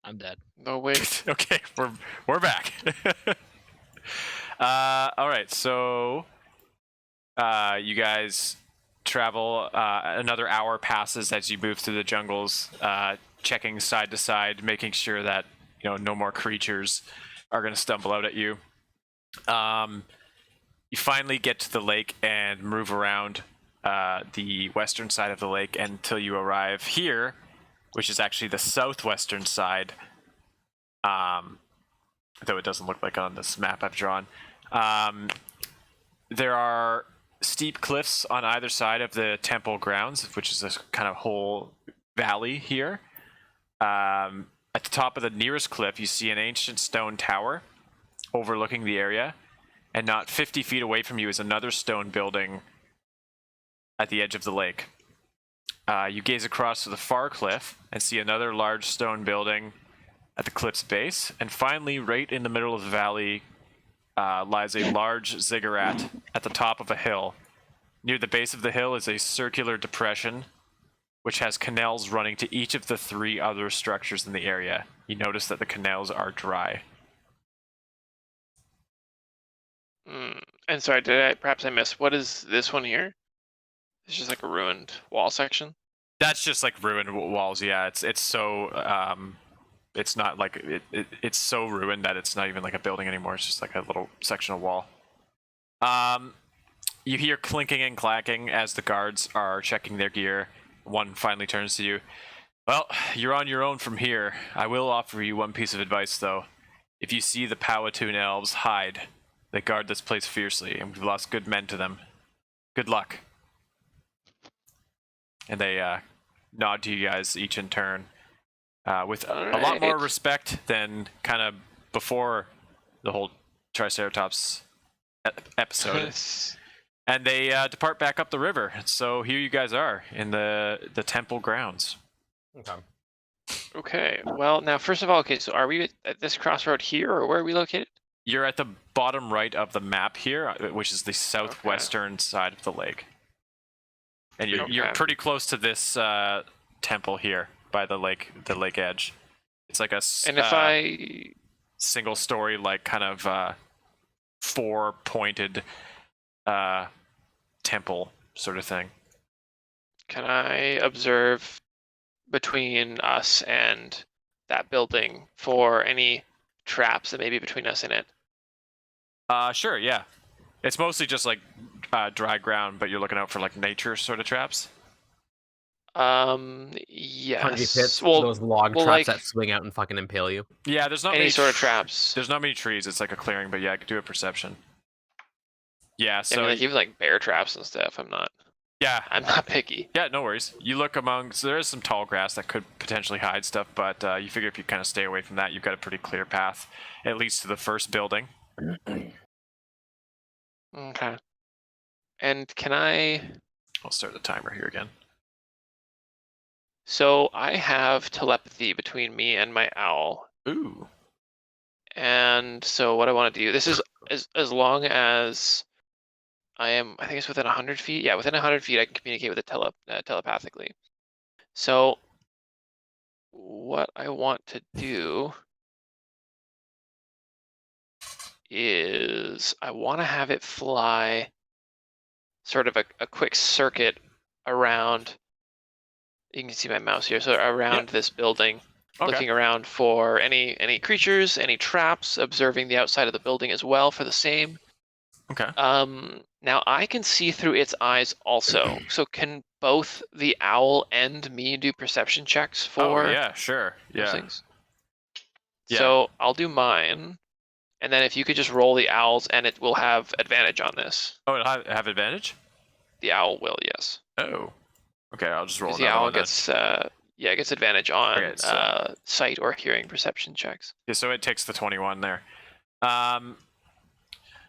I'm dead. No wait. Okay, we're back. All right, so you guys travel. Another hour passes as you move through the jungles, checking side to side, making sure that no more creatures are going to stumble out at you. You finally get to the lake and move around the western side of the lake until you arrive here, which is actually the southwestern side. Though it doesn't look like on this map I've drawn. There are steep cliffs on either side of the temple grounds, which is a kind of whole valley here. At the top of the nearest cliff, you see an ancient stone tower overlooking the area, and not 50 feet away from you is another stone building at the edge of the lake. You gaze across to the far cliff and see another large stone building at the cliff's base, and finally, right in the middle of the valley, lies a large ziggurat at the top of a hill. Near the base of the hill is a circular depression, which has canals running to each of the 3 other structures in the area. You notice that the canals are dry. And sorry, perhaps I missed, what is this one here? It's just like a ruined wall section? That's just like ruined walls, yeah. It's so it's not like it's so ruined that it's not even like a building anymore. It's just like a little section of wall. You hear clinking and clacking as the guards are checking their gear. One finally turns to you. Well, you're on your own from here. I will offer you one piece of advice, though. If you see the Powhatan elves, hide. They guard this place fiercely, and we've lost good men to them. Good luck. And they nod to you guys each in turn. With a lot more respect than kind of before the whole Triceratops episode. And they depart back up the river. So here you guys are in the temple grounds. Okay, well, now, first of all, so are we at this crossroad here, or where are we located? You're at the bottom right of the map here, which is the southwestern side of the lake. And you're pretty close to this temple here by the lake edge. It's like a single story, like kind of 4-pointed temple sort of thing. Can I observe between us and that building for any traps that may be between us and it? Sure, yeah. It's mostly just like dry ground, but you're looking out for like nature sort of traps. Yes. Punji pits, those log traps like, that swing out and fucking impale you. Yeah, there's not any many sort of traps. There's not many trees. It's like a clearing, but yeah, I could do a perception. Yeah, so like even like bear traps and stuff. I'm not picky. Yeah, no worries. You look among, so there is some tall grass that could potentially hide stuff, but you figure if you kind of stay away from that, you've got a pretty clear path. It leads to the first building. Okay. And can I'll start the timer here again. So I have telepathy between me and my owl. Ooh. And so what I want to do, this is as long as I think it's within 100 feet. Yeah, within 100 feet, I can communicate with it telepathically. So what I want to do is I want to have it fly sort of a quick circuit around. You can see my mouse here. So around this building, looking around for any creatures, any traps, observing the outside of the building as well for the same. Okay. Now I can see through its eyes also. So can both the owl and me do perception checks for? Oh, yeah, sure. Yeah. Things? Yeah. So I'll do mine, and then if you could just roll the owls, and it will have advantage on this. Oh, it'll have advantage? The owl will, yes. Oh. Okay, I'll just roll. The owl gets it gets advantage on sight or hearing perception checks. Yeah, so it takes the 21 there.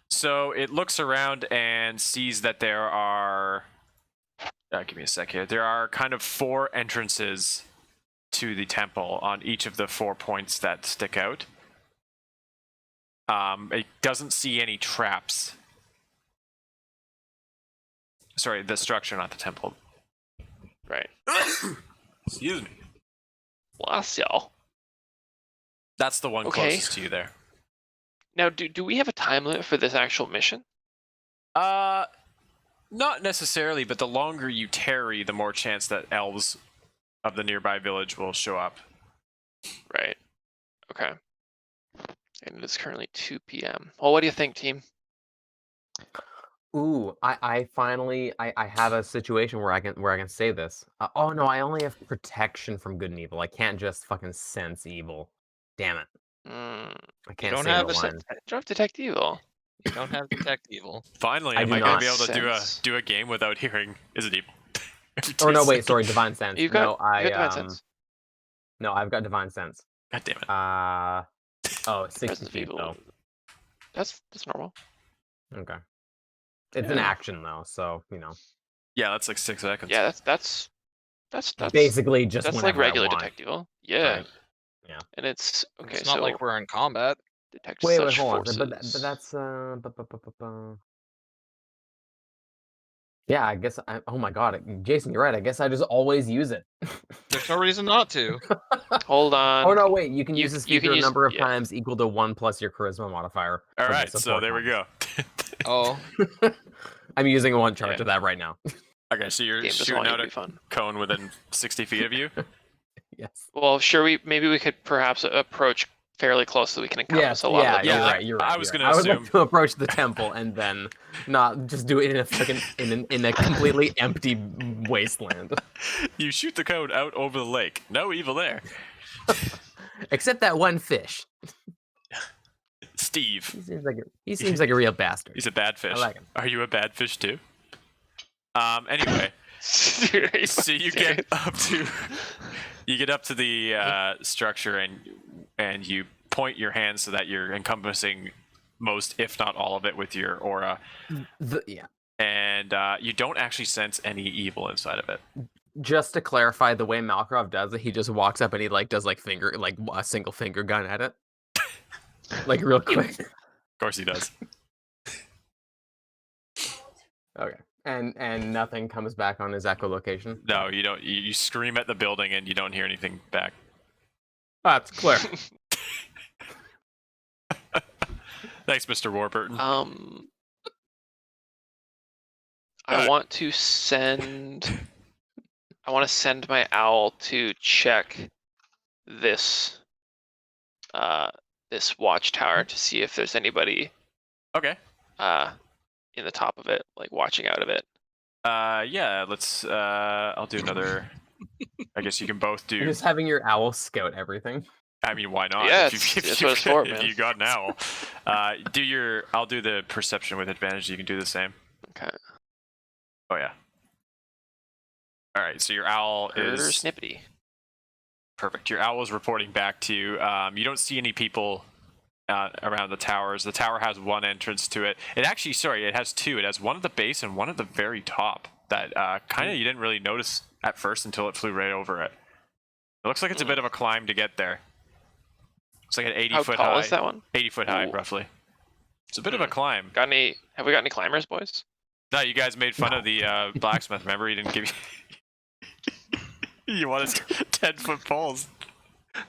So it looks around and sees that there are. Give me a sec here. There are kind of 4 entrances to the temple on each of the 4 points that stick out. It doesn't see any traps. Sorry, the structure, not the temple. Right. Excuse me. Bless y'all. That's the one closest to you there. Now, do we have a time limit for this actual mission? Not necessarily, but the longer you tarry, the more chance that elves of the nearby village will show up. Right. Okay. And it's currently 2 p.m. Well, what do you think, team? Ooh, I finally have a situation where I can say this. Oh no, I only have protection from good and evil. I can't just fucking sense evil. Damn it. I can't don't say have the a line. You don't have detect evil. You don't have detect evil. Finally, I am do I going not. to be able to Sense. do a game without hearing is it evil? Oh no, wait, sorry, divine sense. You've got, no, you got divine sense. No, I've got divine sense. God damn it. Oh, 60 Presence of feet evil. though. That's normal. Okay. It's an action though, so you know. Yeah, that's like 6 seconds. Yeah, that's Basically just that's like whenever I regular want. detect evil. Yeah. Right. Yeah. And it's okay. It's not so like we're in combat. detect Wait, such hold forces. on. But that's Yeah, I guess. Oh my god, Jason, you're right. I guess I just always use it. There's no reason not to. Hold on. Oh no, wait. You can You- use this you can feature a use- number of yeah. times equal to 1 plus your charisma modifier. All for the right, so support there we go. Oh, I'm using one chart Yeah. to that right now. Okay, so you're Game doesn't shooting want you out to a be fun. cone within 60 feet of you? Yes. Well, sure. Maybe we could perhaps approach fairly close so we can encompass Yes. a lot Yeah. of the You're building. right. You're right. I was you're gonna right. I would assume- like to approach the temple and then not just do it in a fucking in a completely empty wasteland. You shoot the cone out over the lake. No evil there. Except that one fish. Steve. He seems like a real bastard. He's a bad fish. I like him. Are you a bad fish too? Anyway, Dude, are you so you fucking get up to the structure and you point your hand so that you're encompassing most, if not all of it, with your aura. Yeah. And you don't actually sense any evil inside of it. Just to clarify, the way Malkrov does it, he just walks up and he does a single finger gun at it, like real quick. Of course he does. Okay. And nothing comes back on his echolocation. No, you don't. You scream at the building and you don't hear anything back. That's clear. Thanks, Mr. Warburton. I want to send my owl to check this this watchtower to see if there's anybody Okay. in the top of it, like watching out of it. Yeah, let's I'll do another. I guess you can both do. Just having your owl scout everything. I mean, why not? Yeah, If that's what it's for, if man. you got an owl. I'll do the perception with advantage. You can do the same. Okay. Oh yeah. All right, so your owl is Snippety. perfect. Your owl is reporting back to you. You don't see any people around the towers. The tower has one entrance to it. It has two. It has one at the base and one at the very top. That kind of you didn't really notice at first until it flew right over it. It looks like it's a bit of a climb to get there. It's like an 80-foot high. How tall is that one? 80-foot high, Ooh. roughly. It's a bit of a climb. Have we got any climbers, boys? No, you guys made fun of the blacksmith. Remember, he didn't give you. You wanted 10-foot poles.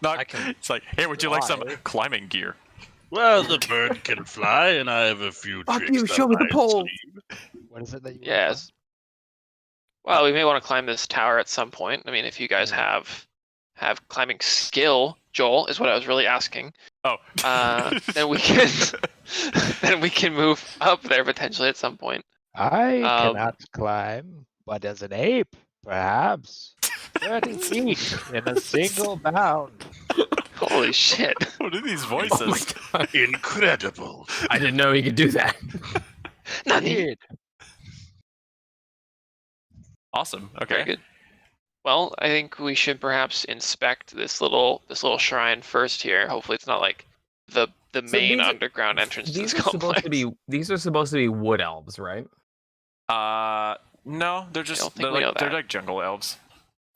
It's like, hey, would you like some climbing gear? Well, the bird can fly, and I have a few Fuck tricks. you, up show me the my pole. sleeve. What is it that you? Yes. Well, we may want to climb this tower at some point. I mean, if you guys have climbing skill, Joel, is what I was really asking. Oh. Then we can move up there potentially at some point. I cannot climb, but as an ape, perhaps 30 feet in a single bound. Holy shit! What are these Oh my voices? God. Incredible. I didn't know he could do that. Indeed. Awesome. Very Okay. good. Well, I think we should perhaps inspect this little shrine first here. Hopefully, it's not like the main underground entrance to this complex. These are supposed to be wood elves, right? No, they're just don't think we know they're that. like jungle elves.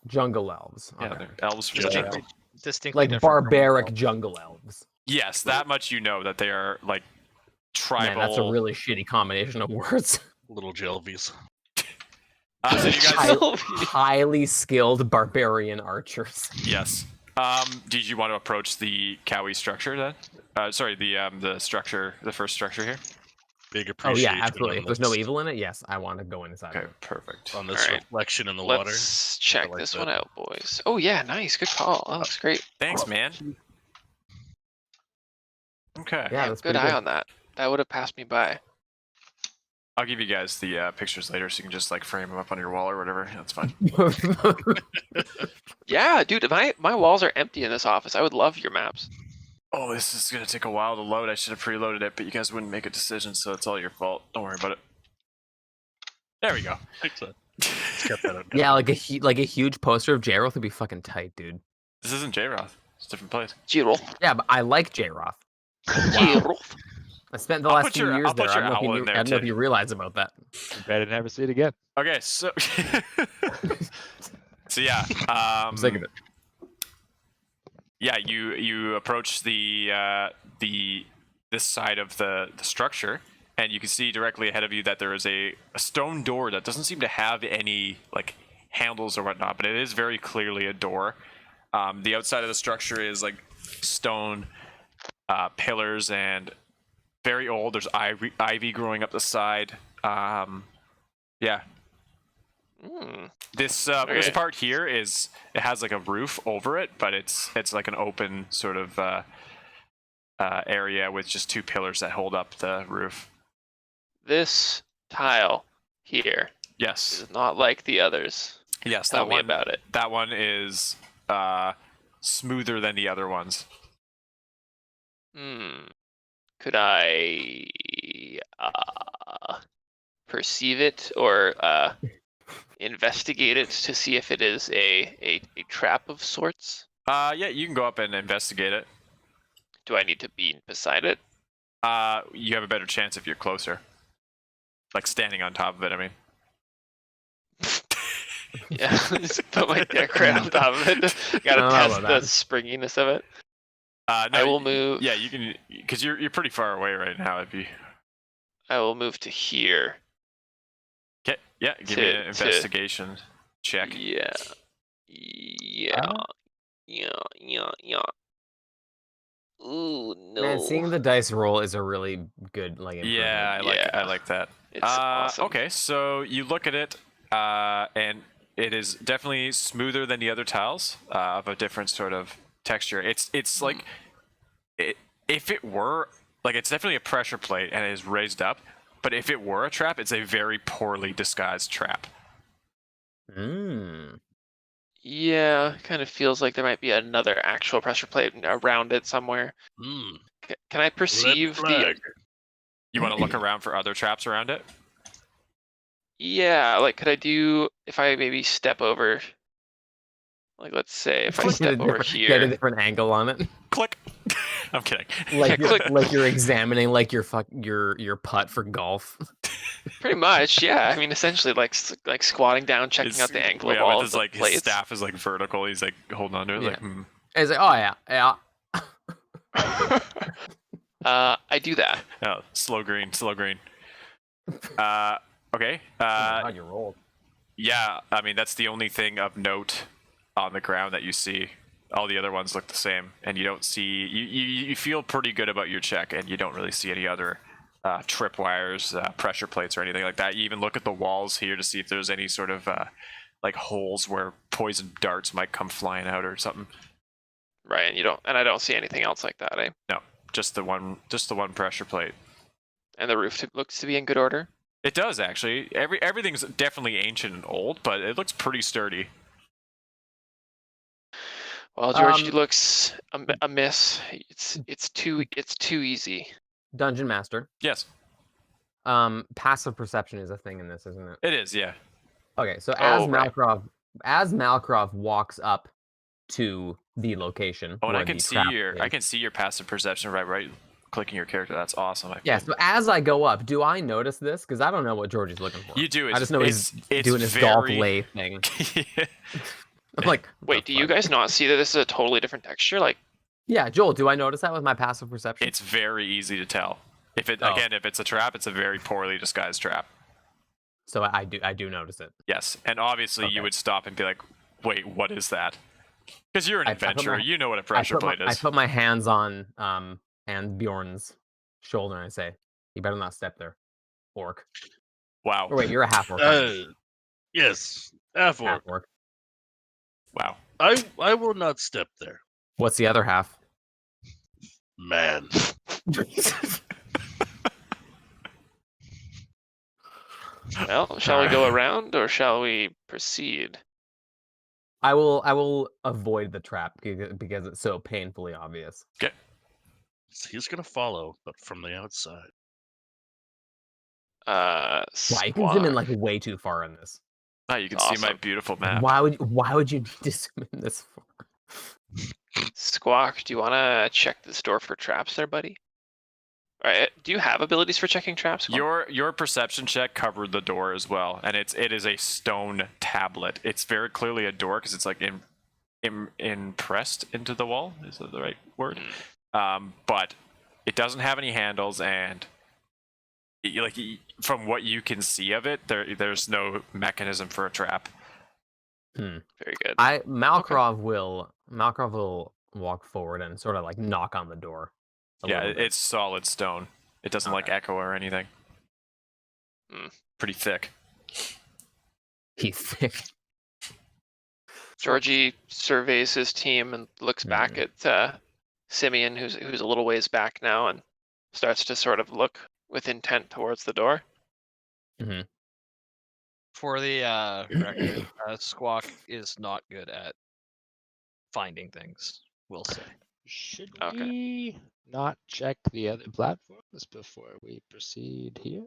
Jungle elves. Yeah, Okay. they're elves from Just jungle. distinctly Like different from barbaric wolves. jungle elves. Yes, that much you know that they are like tribal. Man, that's a really shitty combination of words. Little Jelvies. So you guys, Highly skilled barbarian archers. yes. Did you want to approach the Cowie structure then? Sorry, the structure, the first structure here. Big Oh appreciation. yeah, absolutely. on If there's no this- evil in it, yes, I want to go inside. Okay, of it. perfect. on this Alright. reflection in the water. Let's check like this that. one out, boys. Oh yeah, nice, good call. That looks great. Thanks, man. Okay. Yeah, Damn, that's good pretty eye good. on that. That would have passed me by. I'll give you guys the pictures later, so you can just like frame them up on your wall or whatever. That's fine. Yeah, dude, my walls are empty in this office. I would love your maps. Oh, this is gonna take a while to load. I should have preloaded it, but you guys wouldn't make a decision, so it's all your fault. Don't worry about it. There we go. Let's get that out. Yeah, like a huge poster of J-Roth would be fucking tight, dude. This isn't J-Roth. It's a different place. G-roll. Yeah, but I like J-Roth. G-roll. I spent the I'll last put few your- years I'll put there. I your don't know if you owl knew- in there, I don't know if too. you realize about that. You better never see it again. Okay, so so yeah, I'm sick of it. yeah, you approach this side of the structure, and you can see directly ahead of you that there is a stone door that doesn't seem to have any like handles or whatnot, but it is very clearly a door. The outside of the structure is like stone pillars and very old. There's ivy growing up the side. Yeah. This this Okay. part here it has like a roof over it, but it's like an open sort of area with just two pillars that hold up the roof. This tile here Yes. is not like the others. Yes, Tell that me one about it. that one is smoother than the other ones. Could I perceive it or investigate it to see if it is a trap of sorts? Yeah, you can go up and investigate it. Do I need to be beside it? You have a better chance if you're closer. Like standing on top of it, I mean. Yeah, just put my dick right on top of it. I Gotta don't know test about the that. springiness of it. No, I will move. Yeah, you can, because you're pretty far away right now. If you I will move to here. get, yeah, give me an investigation check. Yeah. Yeah. Yeah. Ooh, no. Man, seeing the dice roll is a really good like improvement. Yeah, I Yeah. like that. It's awesome. Okay, so you look at it, and it is definitely smoother than the other tiles, of a different sort of texture. It's like, if it were like, it's definitely a pressure plate and it is raised up. But if it were a trap, it's a very poorly disguised trap. Yeah, kind of feels like there might be another actual pressure plate around it somewhere. Can I perceive the? flag. You want to look around for other traps around it? Yeah, like could I do if I maybe step over? Like let's say if I Get a step over different- Get a here. different angle on it. Click. I'm kidding. Like Yeah, click. like you're examining like your putt for golf. Pretty much, yeah. I mean, essentially, like squatting down, checking It's- out the angle of yeah, all with of his, the like, his plates. staff is like vertical. He's like holding on to it. Yeah. Like, It's like, oh yeah. I do that. Oh, slow green. Okay. God, you rolled. Yeah, I mean that's the only thing of note on the ground that you see. All the other ones look the same, and you don't see. You feel pretty good about your check, and you don't really see any other tripwires, pressure plates, or anything like that. You even look at the walls here to see if there's any sort of like holes where poison darts might come flying out or something. Right, and I don't see anything else like that, eh? No, just the one pressure plate. And the roof looks to be in good order. It does actually. Everything's definitely ancient and old, but it looks pretty sturdy. Well, George looks a miss. It's too easy. Dungeon Master. Yes, Passive perception is a thing in this, isn't it? it is. Yeah. Okay, so Oh, right. as Malcroft walks up to the location. Oh, and I where can the see trap I is- can see your passive perception right clicking your character. That's awesome. Yeah, so as I go up, do I notice this? Because I don't know what George is looking for. You do. I just know he's it's doing his very... golf lay thing. I'm like, what Wait, the do you fuck? guys not see that this is a totally different texture? Like, Yeah, Joel, do I notice that with my passive perception? It's very easy to tell. If Oh. if it's a trap, it's a very poorly disguised trap. So I do notice it. Yes, and obviously you Okay. would stop and be like, "Wait, what is that?" Because you're an I put adventurer, my- you know what a pressure plate I is. put my hands on and Bjorn's shoulder and I say, "You better not step there, orc." Wow. Or wait, you're a half orc. aren't you? Yes, half Half orc. orc. Wow. I will not step there, What's the other half? man. Well, shall we go around or shall we proceed? I will avoid the trap because it's so painfully obvious. He's gonna follow, but from the outside. Wow, you can zoom in like way too far in this. Oh, you can It's see my awesome. beautiful map. Why would you need to zoom in this far? Squawk, do you want to check this door for traps there, buddy? All right. Do you have abilities for checking traps? Squawk? Your perception check covered the door as well, and it is a stone tablet. It's very clearly a door because it's like impressed into the wall. Is that the right word? But it doesn't have any handles, and from what you can see of it, there's no mechanism for a trap. Very good. Malkrov will walk forward and sort of like knock on the door. Yeah, it's solid stone. It doesn't like Okay. echo or anything. Pretty thick. He's thick. Georgie surveys his team and looks back at Simeon, who's a little ways back now, and starts to sort of look with intent towards the door. For the record, Squawk is not good at finding things, we'll say. Should Okay. we not check the other platforms before we proceed here?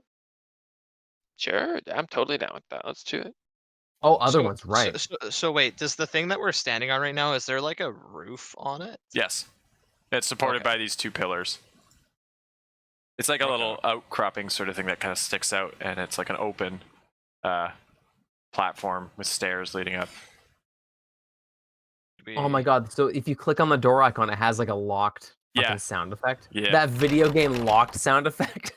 Sure, I'm totally down with that. Let's do it. Oh, other So- one's right. So wait, does the thing that we're standing on right now, is there like a roof on it? Yes. It's supported Okay. by these two pillars. It's like a little outcropping sort of thing that kind of sticks out, and it's like an open platform with stairs leading up. Oh my god, so if you click on the door icon, it has like a locked fucking sound effect. Yeah. That video game locked sound effect.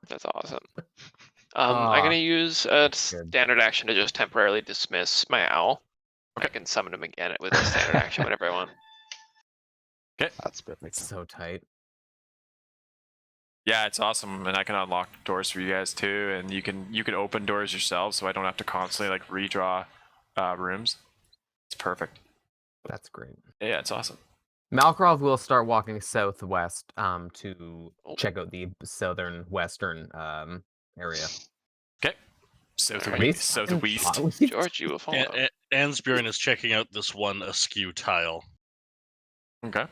That's awesome. I'm gonna use a standard action to just temporarily dismiss my owl. I can summon him again with a standard action whenever I want. That's perfect. It's so tight. Yeah, it's awesome, and I can unlock doors for you guys too, and you can open doors yourselves, so I don't have to constantly like redraw rooms. It's perfect. That's great. Yeah, it's awesome. Malkrov will start walking southwest to check out the southern western area. Okay. Southeast. These Southeast. fucking George, you will follow. Ansbjorn is checking out this one askew tile. Okay.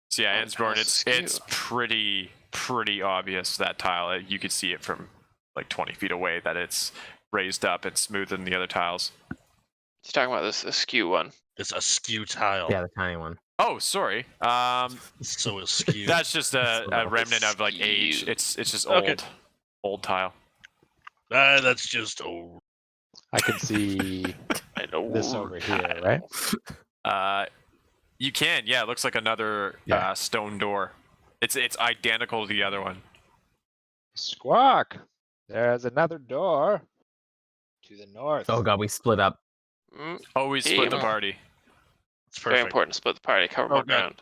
So yeah, Oh, Ansborn, that's it's askew. pretty obvious, that tile. You could see it from like 20 feet away that it's raised up and smoother than the other tiles. He's talking about this askew one. It's a skew tile. Yeah, the tiny one. Oh, sorry. So askew. That's just a So remnant of like age. askew. It's just Okay. old tile. That's just old. I can see I know. this over here, right? You can, yeah. It looks like another Yeah. stone door. It's identical to the other one. Squawk! There's another door to the north. Oh god, we split up. Always split the Yeah. party. It's Very perfect. important to split the party, cover more Okay. ground.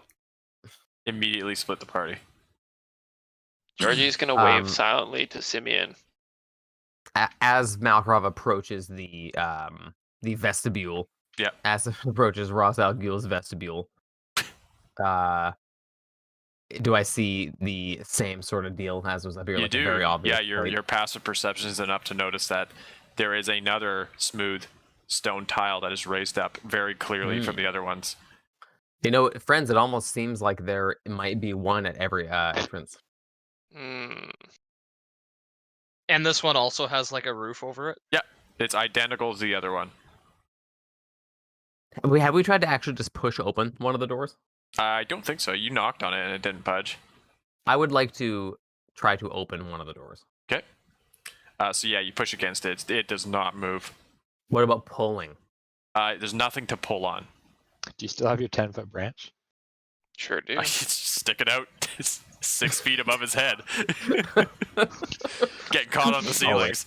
Immediately split the party. Georgie's gonna wave Um, silently to Simeon. As Malkrov approaches the vestibule. Yep. As it approaches Ross Al Ghul's vestibule. Do I see the same sort of deal as was up here? You like do. a very obvious Yeah, plate? your passive perception is enough to notice that there is another smooth stone tile that is raised up very clearly from the other ones. You know, friends, it almost seems like there might be one at every entrance. Mm. And this one also has like a roof over it. It's identical to the other one. Have we tried to actually just push open one of the doors? I don't think so. You knocked on it and it didn't budge. I would like to try to open one of the doors. Okay. So yeah, you push against it. It does not move. What about pulling? There's nothing to pull on. Do you still have your 10-foot branch? Sure do. It's sticking out. It's 6 feet above his head. Getting caught on the ceilings.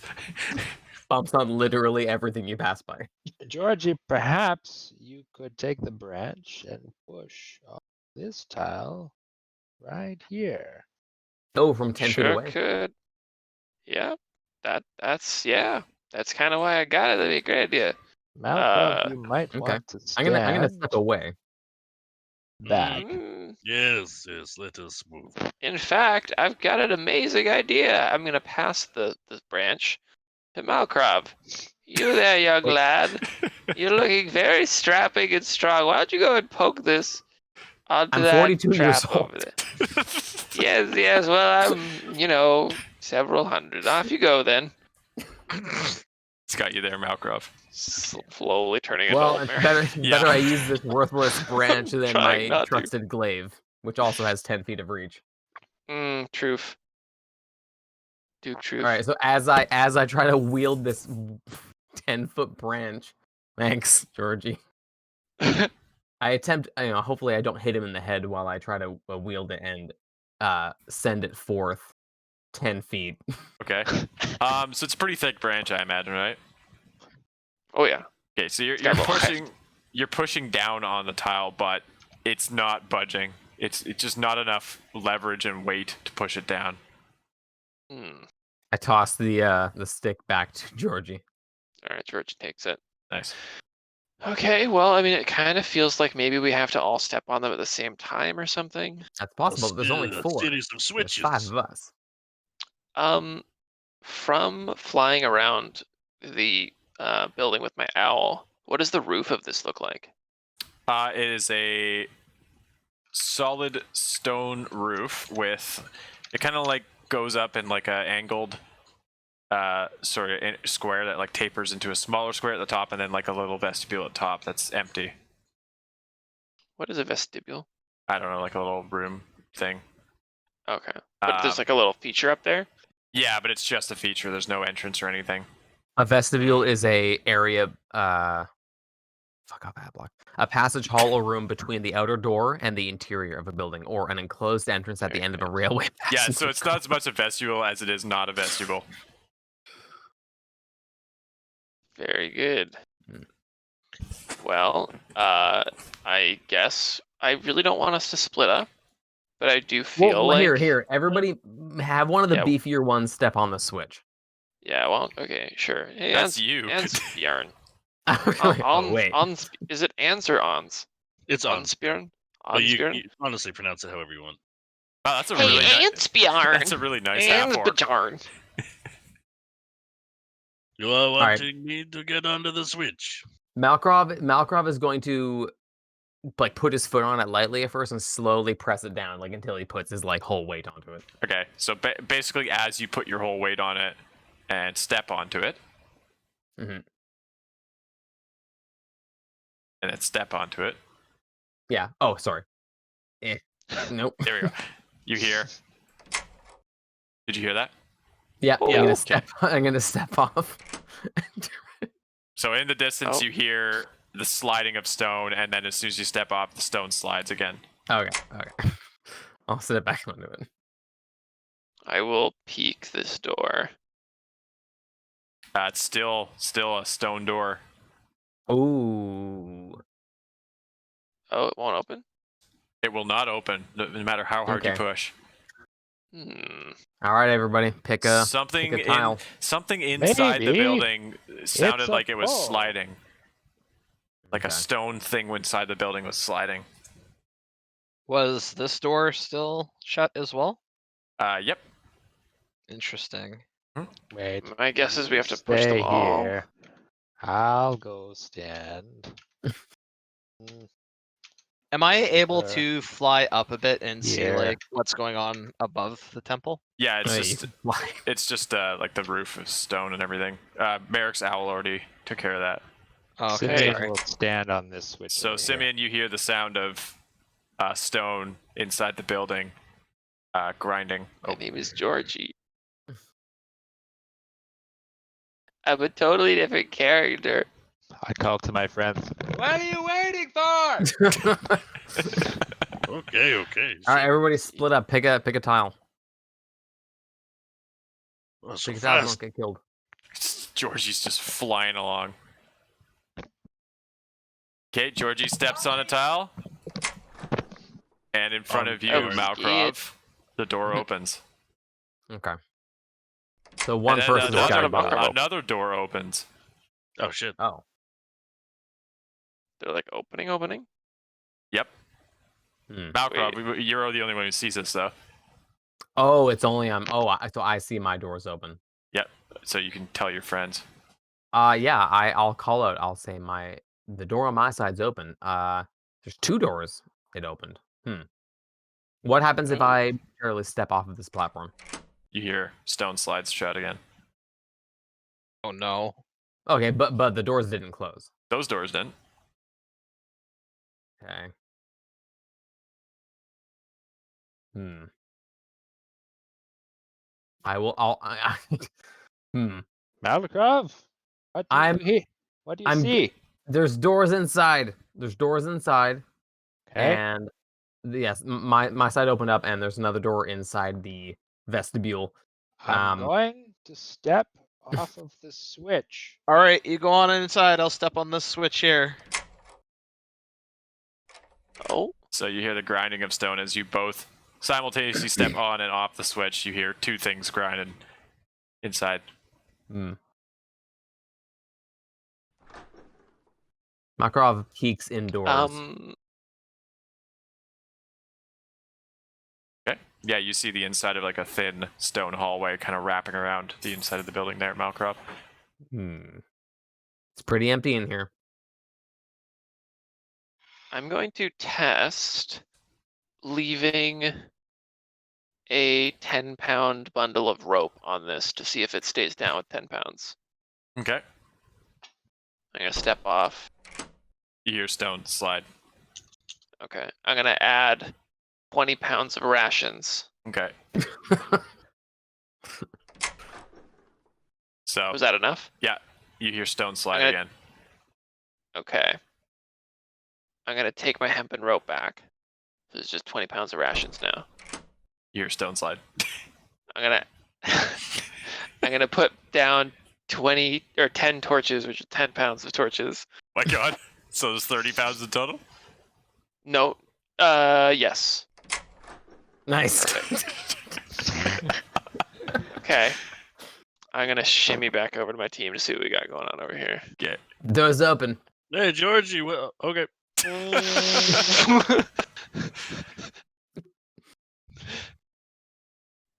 bumps on literally everything you pass by. Georgie, perhaps you could take the branch and push on this tile right here. Oh, from 10 feet Sure away. could. Yeah. That's kind of why I got it. That'd be a great idea. Malcolm, you might Okay. want to I'm gonna step stand away. back. Yes, let us move. In fact, I've got an amazing idea. I'm gonna pass the branch to Malkrov. You there, young Wait. lad. You're looking very strapping and strong. Why don't you go and poke this onto I'm that 42 years trap over old. there? Yes. Well, I'm, several hundred. Off you go then. It's got you there, Malkrov. Slowly turning into Well, old it's Mary. better I use this worthless branch than Trying my not to. trusted glaive, which also has 10 feet of reach. Truth. Duke truth. All right, so as I try to wield this 10-foot branch, thanks, Georgie. I attempt, hopefully I don't hit him in the head while I try to wield it and send it forth 10 feet. Okay. So it's a pretty thick branch, I imagine, right? Oh yeah. Okay, so you're got a little pushing down on the tile, but it's not budging. It's just not enough leverage and weight to push it down. I toss the stick back to Georgie. All right, George takes it. Nice. Okay, well, I mean, it kind of feels like maybe we have to all step on them at the same time or something. That's possible. There's only A 4. series of There's switches. 5 of us. From flying around the building with my owl, what does the roof of this look like? It is a solid stone roof with it kind of like goes up in like a angled square that like tapers into a smaller square at the top and then like a little vestibule at top that's empty. What is a vestibule? I don't know, like a little room thing. Okay. But there's like a little feature up there? Yeah, but it's just a feature. There's no entrance or anything. A vestibule is a area fuck off, Adblock. A passage hall or room between the outer door and the interior of a building, or an enclosed entrance at the end of a railway Yeah, passenger so it's not as much a vestibule as it is not a vestibule. Very good. Well, I guess I really don't want us to split up, but I do feel like here, everybody have one of the Yeah. beefier ones step on the switch. Yeah, well, okay, sure. Hey, That's you. Ansbjorn. Oh, wait. Is it Ans or Ons? It's on. Ansbjorn? But you Ansbjorn? honestly pronounce it however you want. Wow, that's a Hey, really nice. Ansbjorn! That's a really nice app. Ansbjorn! You are right. wanting me to get onto the switch. Malkrov is going to like put his foot on it lightly at first and slowly press it down, like until he puts his like whole weight onto it. Okay, so basically, as you put your whole weight on it and step onto it, Mm-hmm. and then step onto it. Yeah. Oh, sorry. Nope. There we go. You hear? Did you hear that? Yeah. Oh, I'm gonna step off. So in the distance, Oh. you hear the sliding of stone, and then as soon as you step off, the stone slides again. Okay. I'll sit it back onto it. I will peek this door. It's still a stone door. Ooh. Oh, it won't open? It will not open, no matter how hard you Okay. push. All right, everybody, pick a Something tile. something inside the Maybe building sounded it's a like it was ball. sliding. Like a Okay. stone thing inside the building was sliding. Was this door still shut as well? Yep. Interesting. Wait. My guess is we have to push Stay them all. here. I'll go stand. Am I able Uh, to fly up a bit and see yeah. like what's going on above the temple? Yeah, it's Wait, just you can fly. it's just like the roof is stone and everything. Merrick's owl already took care of that. Oh, okay, Simeon sorry. will stand on this switch. So over here. Simeon, you hear the sound of stone inside the building grinding. My name is Georgie. I'm a totally different character. I call to my friends. What are you waiting for? Okay. All right, everybody, split up. Pick a tile. Oh, so Pick a tile. fast. Don't get killed. Georgie's just flying along. Okay, Georgie steps on a tile. And in front of you, Oh, Malkrov, the door opens. Okay. So one And then person's That's got what to I'm go. talking about. another door opens. Oh shit. Oh. They're like opening. Yep. Hmm. Malkrov, you're the only one who sees this, though. Oh, it's only so I see my doors open. Yep. So you can tell your friends. Yeah, I'll call out. I'll say the door on my side's open. There's 2 doors it opened. What happens if I barely step off of this platform? You hear stone slides shut again. Oh no. Okay, but the doors didn't close. Those doors didn't. Okay. Malakov, what do I'm- you hear? What do you I'm- see? There's doors inside. Okay. And yes, my side opened up, and there's another door inside the vestibule. I'm going to step off of the switch. All right, you go on inside. I'll step on this switch here. Oh, So you hear the grinding of stone as you both simultaneously step on and off the switch. You hear 2 things grinding inside. Makarov peeks indoors. Okay. Yeah, you see the inside of like a thin stone hallway kind of wrapping around the inside of the building there, Malkrov. It's pretty empty in here. I'm going to test leaving a 10-pound bundle of rope on this to see if it stays down with 10 pounds. Okay. I'm gonna step off. You hear stone slide. Okay, I'm gonna add 20 pounds of rations. Okay. So Was that enough? you hear stone slide gonna- again. Okay. I'm gonna take my hempen rope back. So it's just 20 pounds of rations now. You hear stone slide. I'm gonna I'm gonna put down 20 or 10 torches, which are 10 pounds of torches. My God. So there's 30 pounds in total? No. Yes. Nice. Okay. I'm gonna shimmy back over to my team to see what we got going on over here. Okay. Doors open. Hey, Georgie. Well, okay.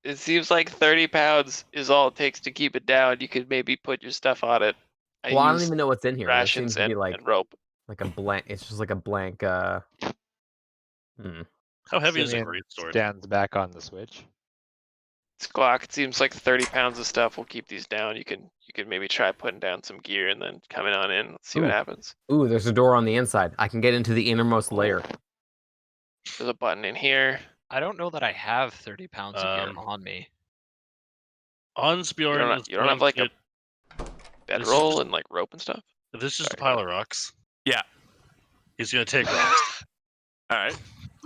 It seems like 30 pounds is all it takes to keep it down. You could maybe put your stuff on it. I don't used even know what's in here. It seems rations to be and rope. like a blank. It's just like a blank. How heavy is it? Simeon stands back on the switch. Squawk, it seems like 30 pounds of stuff will keep these down. You can maybe try putting down some gear and then coming on in. Let's see what happens. Ooh, there's a door on the inside. I can get into the innermost layer. There's a button in here. I don't know that I have 30 pounds of gear on me. Ansbjorn You don't have like a bedroll and like rope and stuff? Is this just a Sorry, pile of rocks? Yeah. He's gonna take rocks. All right.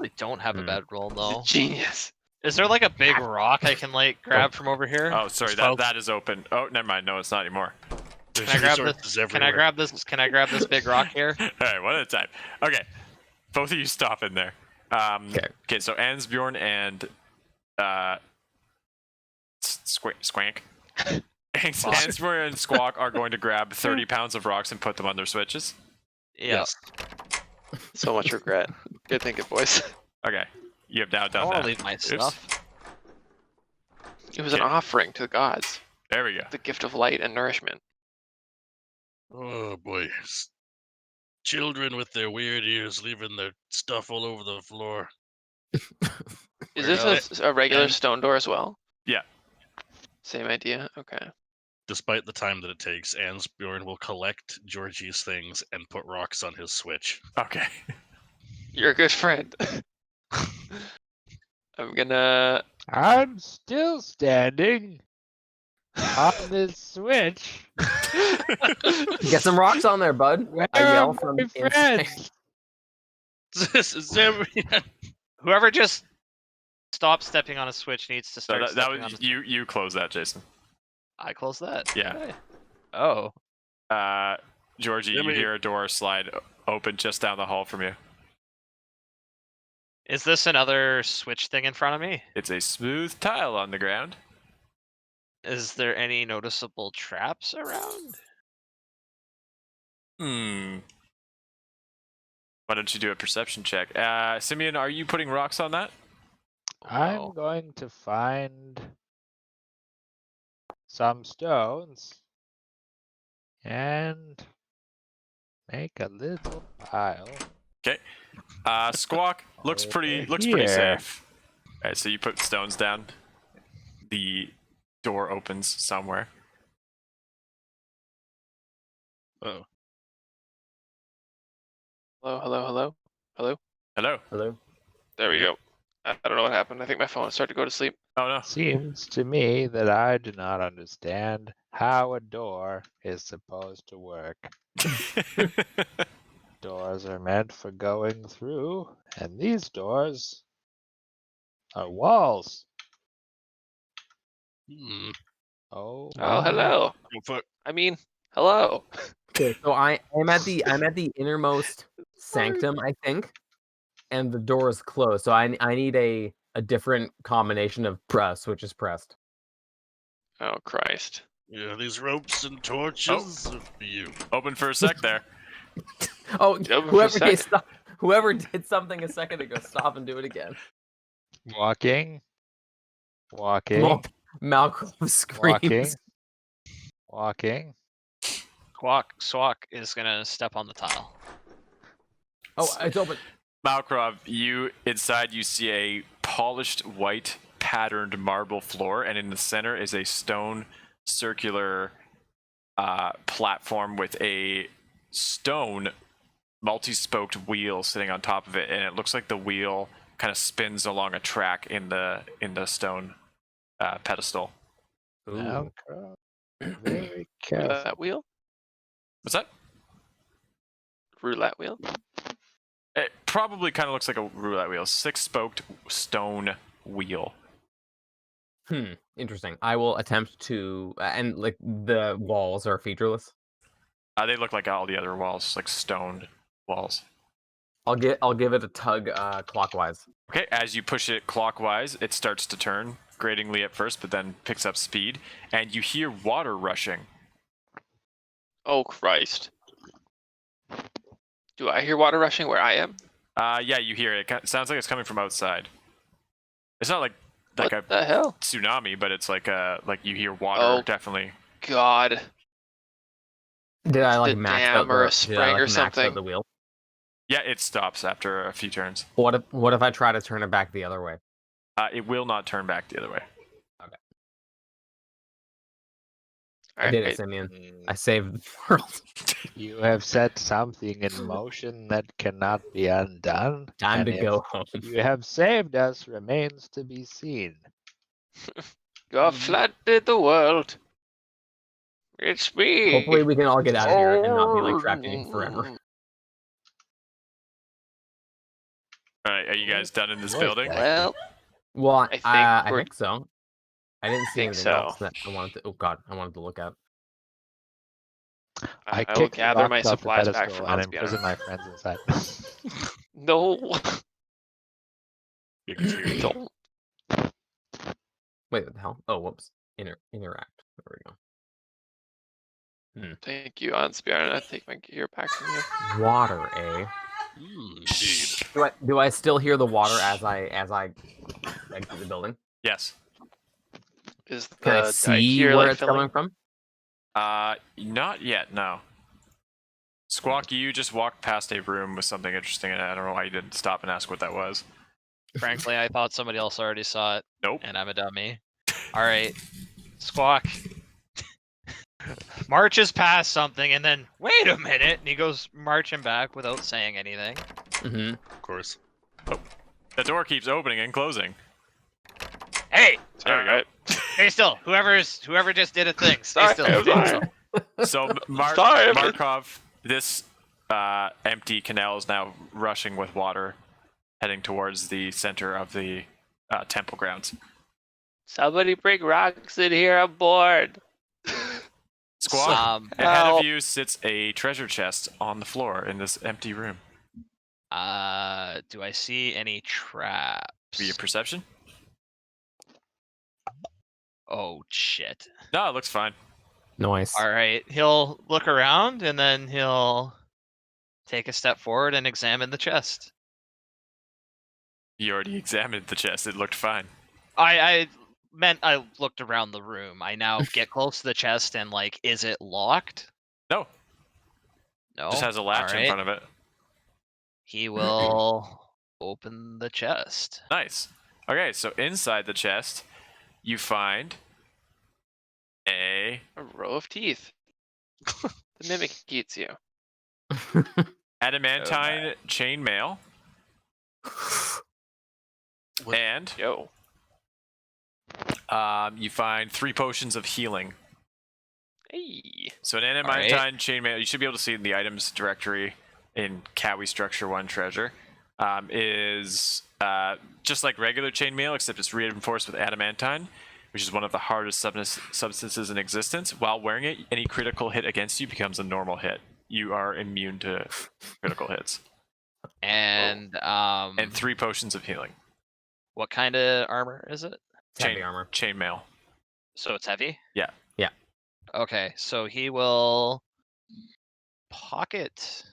I don't have a bedroll though. Genius. Is there like a big rock I can like grab from over here? Oh, sorry. That is open. Oh, never mind. No, it's not anymore. There's Can I grab resources this? everywhere. Can I grab this? Can I grab this big rock here? All right, one at a time. Okay. Both of you stop in there. Okay, so Ansbjorn and Squank. Ansbjorn and Squawk are going to grab 30 pounds of rocks and put them on their switches. Yes. So much regret. Good thinking, boys. Okay. You have now I done want that. to leave my stuff. It was an Okay. offering to the gods. There we go. The gift of light and nourishment. Oh boy. Children with their weird ears leaving their stuff all over the floor. Is this a regular And- stone door as well? Yeah. Same idea? Okay. Despite the time that it takes, Ansbjorn will collect Georgie's things and put rocks on his switch. Okay. You're a good friend. I'm gonna... I'm still standing on this switch. Get some rocks on there, bud. Where I yell are from my inside. friends? Whoever just stopped stepping on a switch needs to So start that stepping was on a you close that, Jason. I close that. Yeah. Okay. Oh. Georgie, you Jimmy. hear a door slide open just down the hall from you. Is this another switch thing in front of me? It's a smooth tile on the ground. Is there any noticeable traps around? Why don't you do a perception check? Simeon, are you putting rocks on that? I'm No. going to find some stones and make a little pile. Squawk looks pretty Over pretty here. safe. Alright, so you put stones down. The door opens somewhere. Oh. Hello, hello, hello, hello. Hello. Hello. There we go. I don't know what happened. I think my phone started to go to sleep. Oh no. Seems to me that I do not understand how a door is supposed to work. Doors are meant for going through, and these doors are walls. Hmm. Oh, Oh, my. hello. Go fuck. I mean, hello. Okay, so I'm at the innermost sanctum, I think, and the door is closed. So I need a different combination of switches pressed. Oh, Christ. Yeah, these ropes and torches are for you. Open for a sec there. Oh, Yeah, but for a second. whoever did something a second ago, stop and do it again. Walking. Walking. Malcolm screams. Walking. Swak is gonna step on the tile. Oh, it's open. Malkrov, you see a polished white patterned marble floor, and in the center is a stone circular platform with a stone multi-spoked wheel sitting on top of it, and it looks like the wheel kind of spins along a track in the stone pedestal. Ooh. Very careful. Roulette wheel? What's that? Roulette wheel? It probably kind of looks like a roulette wheel. 6-spoked stone wheel. Interesting. I will attempt to, and like the walls are featureless. They look like all the other walls, like stone walls. I'll give it a tug clockwise. Okay, as you push it clockwise, it starts to turn, gratingly at first, but then picks up speed, and you hear water rushing. Oh, Christ. Do I hear water rushing where I am? Yeah, you hear it. It sounds like it's coming from outside. It's not like What a the hell? tsunami, but it's like you hear water Oh. definitely. God. Did I like The max dam out or a did I, spring like, or max out something. the wheel? Yeah, it stops after a few turns. What if I try to turn it back the other way? It will not turn back the other way. I did it, Alright. Simeon. Mm, I saved the world. You have set something in motion that cannot be undone. Time and to if go home. You have saved us remains to be seen. You have flooded the world. It's me. Hopefully we can all get out of here and not be like trapped in here forever. All right, are you guys done in this What building? the- Well, Well, I we're- think so. I didn't see think anything so. else that I wanted to. Oh God, I wanted to look at. I will kicked the gather my rocks off the supplies back pedestal from and Untitled imprison my friends inside. No. Don't. Don't. Wait, what the hell? Oh, whoops. Interact. There we go. Thank you, Unspirit. I take my gear back from you. Water, eh? Indeed. Do I still hear the water as I exit the building? Yes. Is the Can I dike see here where like it's filling? coming from? Not yet, no. Squawk, you just walked past a room with something interesting, and I don't know why you didn't stop and ask what that was. Frankly, I thought somebody else already saw it, Nope. and I'm a dummy. All right, Squawk marches past something, and then wait a minute, and he goes marching back without saying anything. Mm-hmm. Of course. The door keeps opening and closing. Hey, There we go. stay still. Whoever just did a thing, stay Sorry, still. I'm Stay sorry. still. So Sorry, Markov, this empty canal is now rushing with water, heading towards the center of the temple grounds. Somebody bring rocks in here. I'm bored. Squawk, ahead Help. of you sits a treasure chest on the floor in this empty room. Do I see any traps? Be a perception? Oh shit. No, it looks fine. Nice. All right, he'll look around and then he'll take a step forward and examine the chest. You already examined the chest. It looked fine. I meant I looked around the room. I now get close to the chest and like, is it locked? No, No. just has a latch in Alright. front of it. He will open the chest. Nice. Okay, so inside the chest, you find a A row of teeth. The mimic eats you. adamantine chainmail What? and Yo. you find 3 potions of healing. Hey. So an adamantine chainmail, you should be able to see in the items directory in Cowie Structure 1 treasure, is just like regular chainmail, except it's reinforced with adamantine, which is one of the hardest substances in existence. While wearing it, any critical hit against you becomes a normal hit. You are immune to critical hits. And And 3 potions of healing. what kind of armor is it? It's heavy armor. Chainmail. So it's heavy? Yeah. Yeah. Okay, so he will pocket.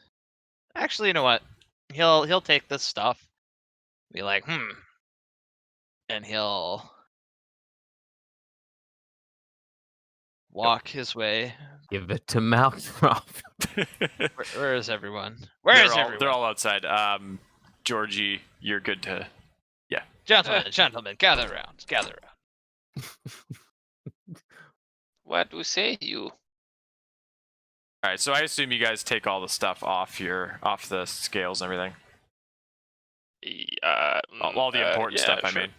Actually, you know what? He'll take this stuff. Be like, and he'll walk his way. Give it to Malcolm. Where is everyone? Where is everyone? They're all outside. Georgie, you're good to. Gentlemen, gather around. Gather around. What do say you? All right, so I assume you guys take all the stuff off the scales and everything. All the important stuff, sure. I mean.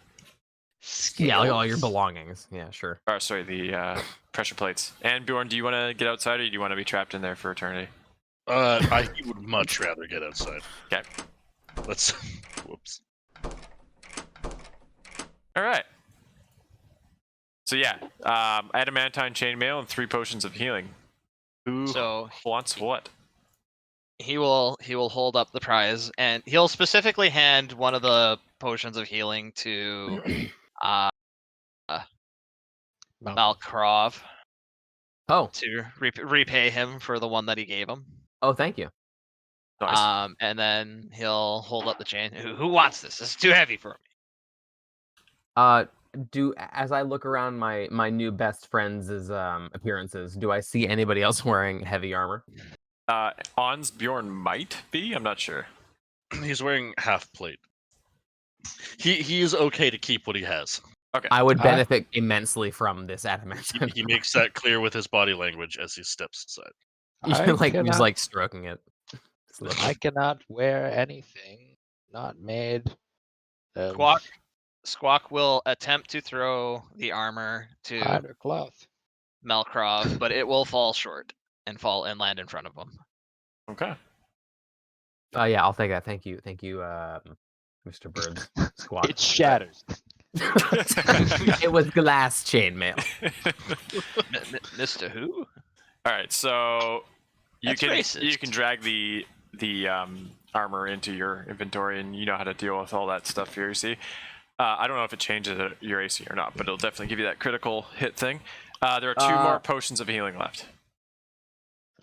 Yeah, like all your Scales. belongings. Yeah, sure. Oh, sorry, the pressure plates. And Bjorn, do you want to get outside, or do you want to be trapped in there for eternity? I would much rather get outside. Okay. Let's. Whoops. All right. So yeah, adamantine chainmail and 3 potions of healing. Who So wants what? he will hold up the prize, and he'll specifically hand one of the potions of healing to Malkrov Oh, to repay him for the one that he gave him. oh, thank you. Nice. And then he'll hold up the chain. Who wants this? This is too heavy for me. As I look around my new best friends' appearances, do I see anybody else wearing heavy armor? Ons Bjorn might be. I'm not sure. He's wearing half plate. He is okay to keep what he has. Okay. I would benefit immensely from this adamantine. He makes that clear with his body language as he steps inside. He's like stroking it. I cannot wear anything not made of Squawk will attempt to throw the armor to hide or cloth. Malkrov, but it will fall short and land in front of him. Okay. Yeah, I'll take that. Thank you, Mr. Bird's squad. It shatters. It was glass chainmail. Mr. Who? All right, so you That's racist. you can drag the armor into your inventory, and you know how to deal with all that stuff here. You see, I don't know if it changes your AC or not, but it'll definitely give you that critical hit thing. There are 2 more potions of healing left.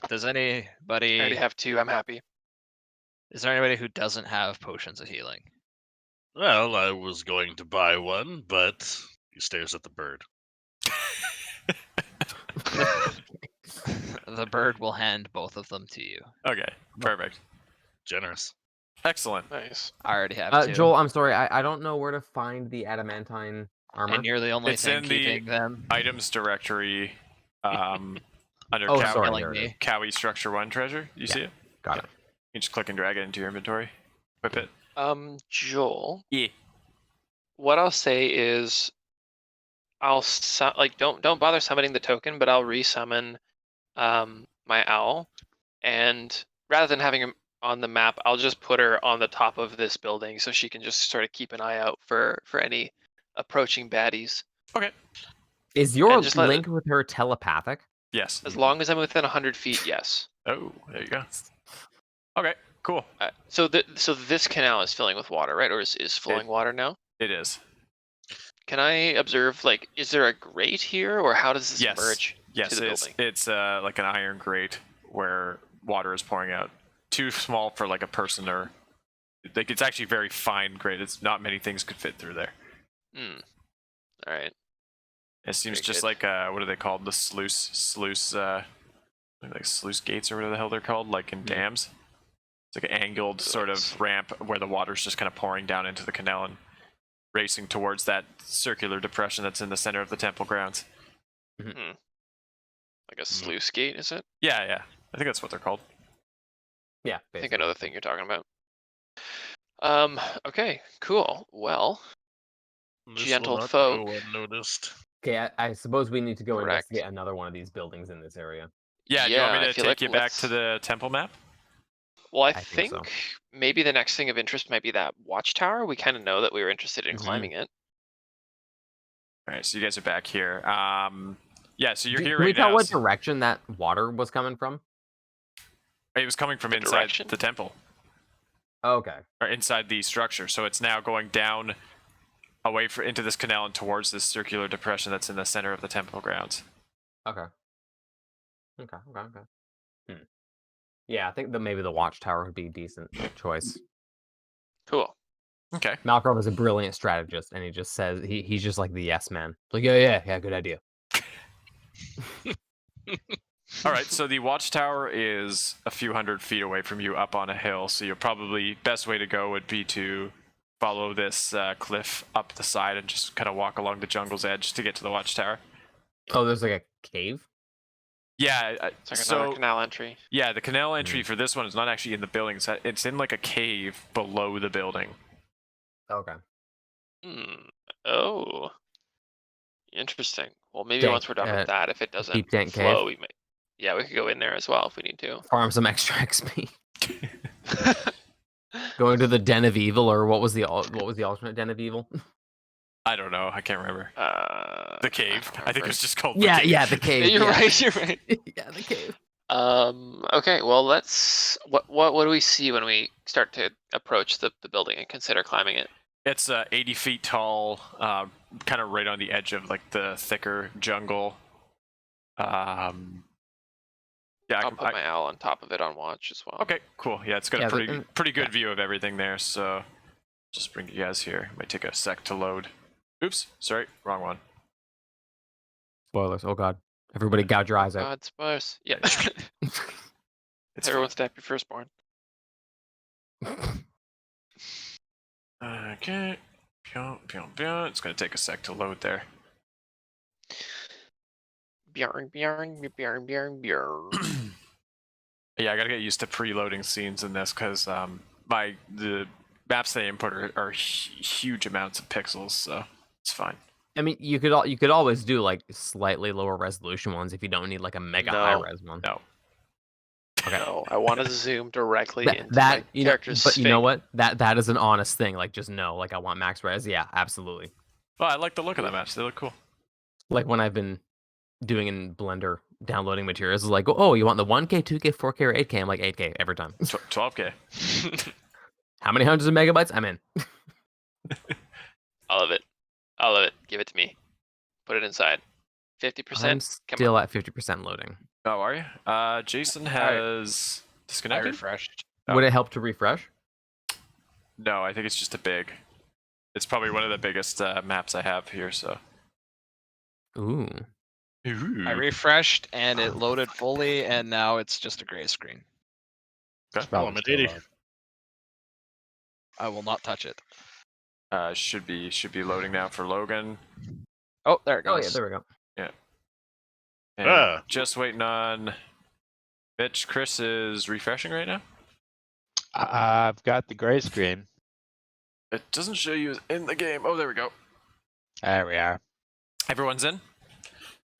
Does I anybody? already have 2. I'm happy. Is there anybody who doesn't have potions of healing? Well, I was going to buy one, but he stares at the bird. The bird will hand both of them to you. Okay, perfect, Generous. excellent. Nice. I already have 2. Joel, I'm sorry, I don't know where to find the adamantine armor. And you're the only It's thing in the keeping them. Items directory under Oh, Cowie, sorry, Killing there it is. me. Cowie Structure 1 treasure. You see it? Got it. You just click and drag it into your inventory. Equip it. Joel, Yeah. what I'll say is I'll don't bother summoning the token, but I'll resummon my owl, and rather than having him on the map, I'll just put her on the top of this building so she can just sort of keep an eye out for any approaching baddies. Is your And just let link with her telepathic? Yes. As long as I'm within 100 feet, yes. Oh, there you go. Okay, cool. So this canal is filling with water, right? Or is flowing water now? It is. Can I observe, like, is there a grate here, or how does this Yes. emerge Yes, to the building? it's like an iron grate where water is pouring out. Too small for like a person, or like it's actually very fine grate. It's not many things could fit through there. All right. It seems Very just good. like what are they called? The sluice like sluice gates or whatever the hell they're called, like in dams. It's like an angled sort of ramp where the water's just kind of pouring down into the canal and racing towards that circular depression that's in the center of the temple grounds. Like a sluice gate, is it? Yeah. I think that's what they're called. Yeah. I think I know the thing you're talking about. Okay, cool. Well, This Gentle will not folk. go unnoticed. Okay, I suppose we need to go Correct. investigate another one of these buildings in this area. Yeah, do you want me I to feel take like you back to let's- the temple map? Well, I think so. think maybe the next thing of interest might be that watchtower. We kind of know that we were interested in climbing it. Alright, so you guys are back here. Yeah, so you're here Can we right tell now. what direction that water was coming from? It was coming from The inside direction? the temple, Oh, okay. or inside the structure. So it's now going down away into this canal and towards this circular depression that's in the center of the temple grounds. Okay. Yeah, I think that maybe the watchtower would be a decent choice. Cool. Okay. Malcolm is a brilliant strategist, and he just says he's just like the yes man. Like, yeah, good idea. All right, so the watchtower is a few hundred feet away from you up on a hill, so your probably best way to go would be to follow this cliff up the side and just kind of walk along the jungle's edge to get to the watchtower. Oh, there's like a cave? Yeah, It's like another canal entry. Yeah, the canal entry for this one is not actually in the building. It's in like a cave below the building. Okay. Oh. Interesting. Well, maybe Dank, once we're done with that, if it doesn't deep dank flow, cave. we might. Yeah, we could go in there as well if we need to. Farm some extra XP. Going to the Den of Evil, or what was the alternate Den of Evil? I don't know. I can't remember. The cave. I think it was just called. Yeah, the cave. yeah, the cave. You're yeah. right. You're right. Yeah, the cave. Okay. Well, let's. What do we see when we start to approach the building and consider climbing it? It's 80 feet tall, kind of right on the edge of like the thicker jungle. Yeah, I'll put my owl on top of it on watch as well. Okay, cool. Yeah, it's got Yeah, a pretty good view of everything there. So, just bring you guys here. Might take a sec to load. Oops, sorry, wrong one. Spoilers. Oh god. Everybody gouge your eyes out. God, spoilers. Yeah. It's Everyone step your firstborn. Okay. It's gonna take a sec to load there. Bjorn. Yeah, I gotta get used to preloading scenes in this because the maps they input are huge amounts of pixels, so it's fine. I mean, you could always do like slightly lower resolution ones if you don't need like a mega high res one. No. Okay. No, I want to zoom directly into that my you know, character's but you know sphinx. what? That is an honest thing. Like, just know, like, I want max res. Yeah, absolutely. Oh, I like the look of the maps. They look cool. Like when I've been doing in Blender downloading materials, it's like, oh, you want the 1K, 2K, 4K, or 8K? I'm like 8K every time. 12K. How many hundreds of megabytes? I'm in. I love it. Give it to me. Put it inside. 50%. I'm still at 50% loading. Oh, are you? Jason has I disconnected. refreshed. Oh. Would it help to refresh? No, I think it's just a big. It's probably one of the biggest maps I have here. So. Ooh. I refreshed and it loaded fully, and now it's just a gray screen. Okay. Oh, I'm a ditty. I will not touch it. Should be loading now for Logan. Oh, there it Oh goes. yeah, there we go. And just waiting on Mitch. Chris is refreshing right now. I've got the gray screen. It doesn't show you in the game. Oh, there we go. There we are. Everyone's in.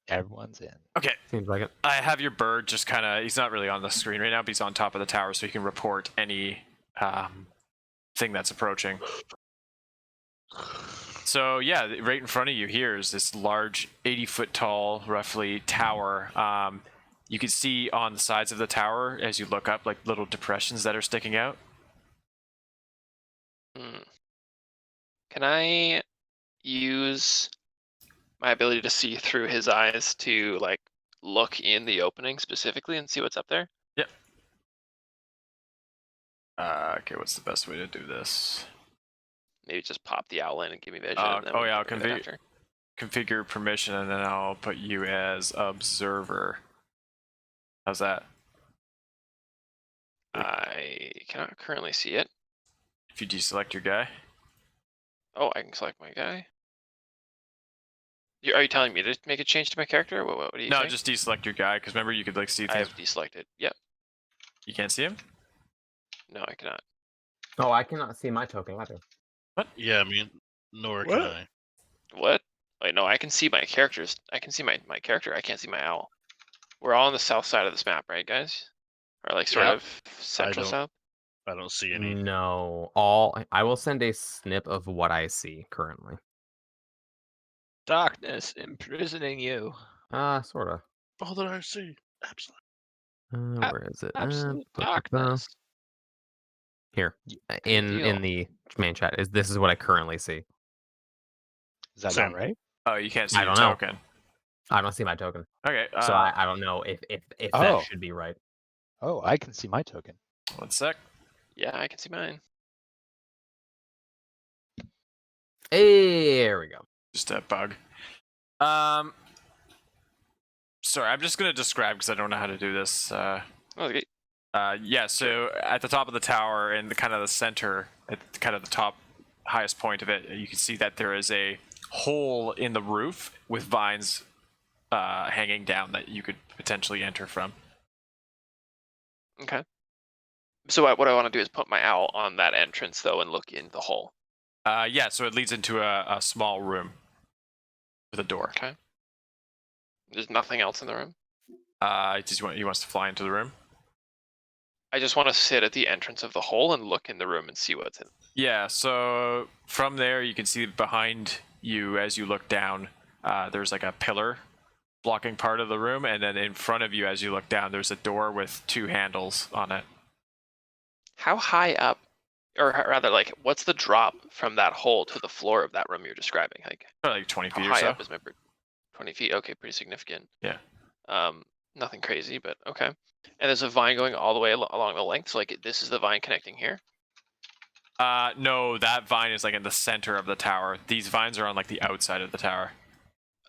Everyone's in. Okay. Seems like it. I have your bird just kind of. He's not really on the screen right now, but he's on top of the tower, so he can report any thing that's approaching. So yeah, right in front of you here is this large 80-foot tall, roughly, tower. You can see on the sides of the tower, as you look up, like little depressions that are sticking out. Can I use my ability to see through his eyes to like look in the opening specifically and see what's up there? Yep. Okay, what's the best way to do this? Maybe just pop the owl in and give me vision. Oh, and then oh we yeah, can I'll do it after. configure permission, and then I'll put you as observer. How's that? I cannot currently see it. If you deselect your guy. Oh, I can select my guy. Are you telling me to make a change to my character? Or what are you No, saying? just deselect your guy, because remember you could like see I things. have deselected. Yep. You can't see him? No, I cannot. Oh, I cannot see my token either. Yeah, I mean, nor can What? I. What? Wait, no, I can see my characters. I can see my character. I can't see my owl. We're all on the south side of this map, right, guys? Or like sort Yep. of central don't- south? I don't see any. No, I will send a snip of what I see currently. Darkness imprisoning you. Sorta. All that I see. Absolutely. Where is it? Absolute Blah, blah, blah. darkness. Here, Good in deal. the main chat this is what I currently see. Is that Same. not right? Oh, you can't see I your don't know. token. I don't see my token, Okay. so I don't know if Oh. that should be right. Oh, I can see my token. 1 sec. Yeah, I can see mine. There we go. Just a bug. Sorry, I'm just gonna describe because I don't know how to do this. Okay. Yeah, so at the top of the tower, in the kind of the center, at kind of the top highest point of it, you can see that there is a hole in the roof with vines hanging down that you could potentially enter from. Okay. So what I want to do is put my owl on that entrance though and look in the hole. Yeah, so it leads into a small room with a door. Okay. There's nothing else in the room. He wants to fly into the room. I just want to sit at the entrance of the hole and look in the room and see what's in. Yeah, so from there you can see behind you as you look down, there's like a pillar blocking part of the room, and then in front of you as you look down, there's a door with 2 handles on it. How high up, or rather, like, what's the drop from that hole to the floor of that room you're describing? Like, Probably like 20 how feet or high so. up is my 20 feet? Okay, pretty significant. Yeah. Nothing crazy, but okay. And there's a vine going all the way along the length. So like, this is the vine connecting here. No, that vine is like in the center of the tower. These vines are on like the outside of the tower.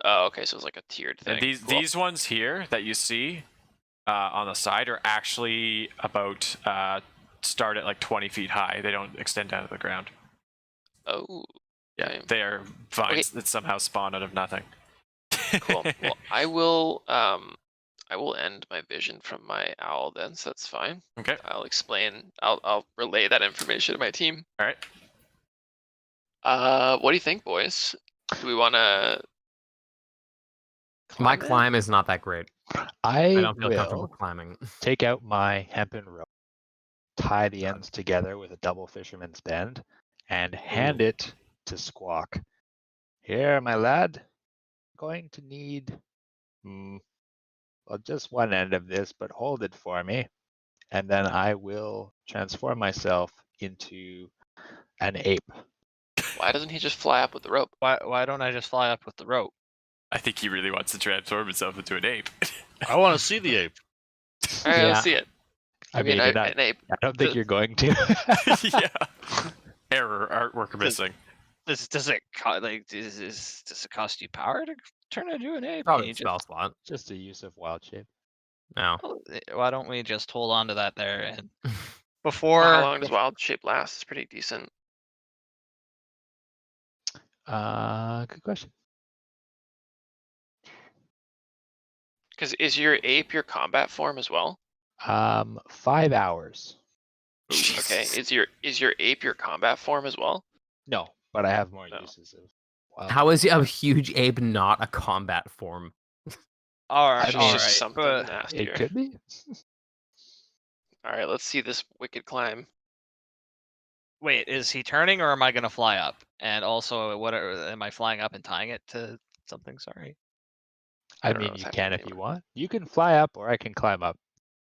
Oh, okay, so it's like a tiered thing. And these ones here that you see on the side are actually about start at like 20 feet high. They don't extend down to the ground. Oh, Yeah, okay. they are vines that somehow spawn out of nothing. Cool. Well, I will end my vision from my owl then, so that's fine. Okay. I'll explain. I'll relay that information to my team. All right. What do you think, boys? Do we want to? My climb is not that great. I don't feel comfortable will climbing. take out my hempen rope, tie the ends together with a double fisherman's bend, and hand it to Squawk. Here, my lad, going to need, well, just one end of this, but hold it for me. And then I will transform myself into an ape. Why doesn't he just fly up with the rope? Why don't I just fly up with the rope? I think he really wants to transform himself into an ape. I want to see the ape. All right, Yeah. let's see it. I mean, you're not- an ape. I don't think you're going to. Yeah. Error. Artwork missing. Does it does it cost you power to turn into an ape? Can Probably you spell slot. Just a use of wild shape. No. why don't we just hold on to that there and How before long does wild shape last? It's pretty decent. Good question. Because is your ape your combat form as well? 5 hours. Okay. Is your ape your combat form as well? No, but I have more No. uses of wild. How is a huge ape not a combat form? all It's right, just all right, something but nastier. It could be. All right, let's see this wicked climb. Wait, is he turning or am I gonna fly up? And also, am I flying up and tying it to something? Sorry. I I don't know mean, what's you happening can if you anymore. want. You can fly up, or I can climb up.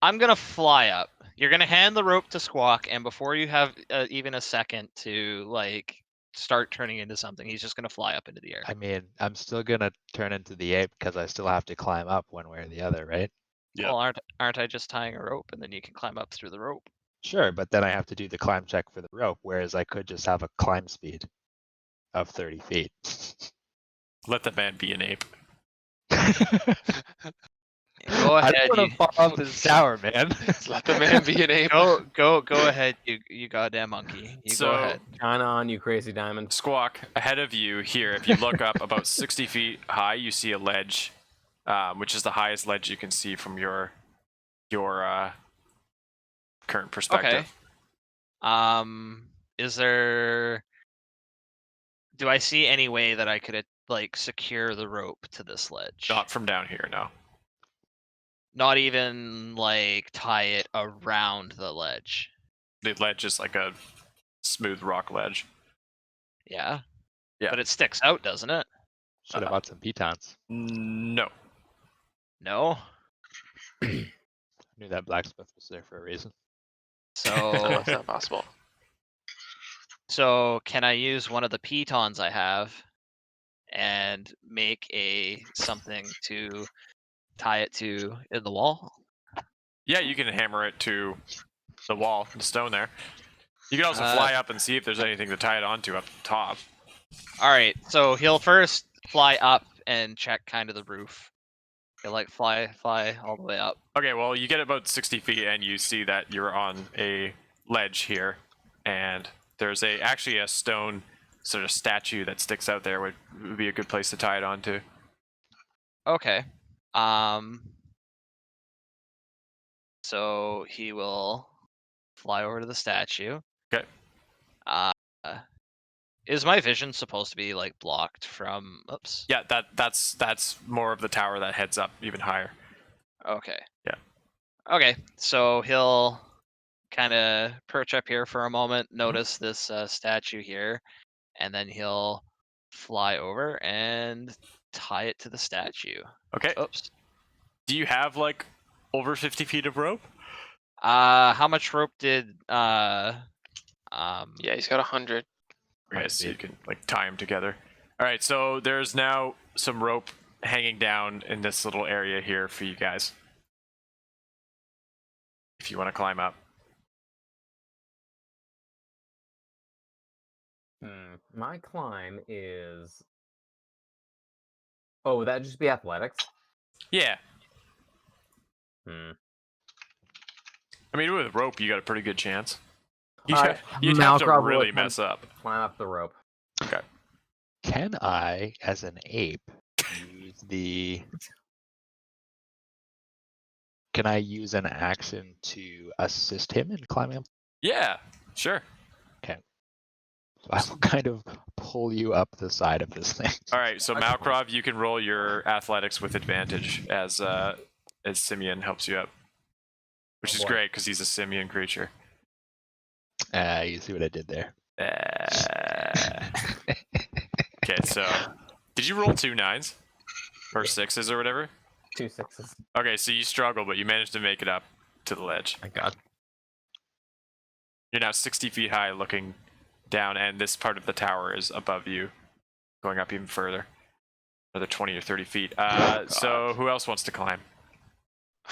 I'm gonna fly up. You're gonna hand the rope to Squawk, and before you have even a second to like start turning into something, he's just gonna fly up into the air. I mean, I'm still gonna turn into the ape because I still have to climb up one way or the other, right? Yep. Well, aren't I just tying a rope and then you can climb up through the rope? Sure, but then I have to do the climb check for the rope, whereas I could just have a climb speed of 30 feet. Let the man be an ape. Go I ahead. don't want to fall off this tower, man. Let the man be an ape. Go ahead. You goddamn monkey. You So- go ahead. China on you, crazy diamond. Squawk, ahead of you here, if you look up about 60 feet high, you see a ledge, which is the highest ledge you can see from your current perspective. Okay. Is there? Do I see any way that I could like secure the rope to this ledge? Not from down here, no. Not even like tie it around the ledge. The ledge is like a smooth rock ledge. Yeah. Yeah. But it sticks out, doesn't it? Should have bought some pitons. No. No. I knew that blacksmith was there for a reason. No, So it's not possible. so can I use one of the pitons I have and make something to tie it to in the wall? Yeah, you can hammer it to the wall, the stone there. You can also fly up and see if there's anything to tie it onto up top. All right, so he'll first fly up and check kind of the roof. He'll like fly all the way up. Okay, well, you get about 60 feet and you see that you're on a ledge here, and there's actually a stone sort of statue that sticks out there would be a good place to tie it onto. Okay. So he will fly over to the statue. Okay. Is my vision supposed to be like blocked from? Oops. Yeah, that's more of the tower that heads up even higher. Okay. Yeah. Okay, so he'll kind of perch up here for a moment, notice this statue here, and then he'll fly over and tie it to the statue. Okay. Oops. Do you have like over 50 feet of rope? How much rope did Yeah, he's got 100. Okay, so you can like tie them together. All right, so there's now some rope hanging down in this little area here for you guys. If you want to climb up. My climb is. Oh, would that just be athletics? Yeah. Hmm. I mean, with rope, you got a pretty good chance. You'd, Alright, you'd have to Malcroft will really attempt mess up. Climb up the rope. Okay. Can I, as an ape, use the... Can I use an action to assist him in climbing up? Yeah, sure. So I will kind of pull you up the side of this thing. All right, so That's cool. Malkrov, you can roll your athletics with advantage as Simeon helps you up, which is boy. great because he's a simian creature. You see what I did there? Okay, so did you roll 2 9s or 6s or whatever? 2 6s. Okay, so you struggle, but you managed to make it up to the ledge. My God. You're now 60 feet high, looking down, and this part of the tower is above you, going up even further, another 20 or 30 feet. So who else wants to climb?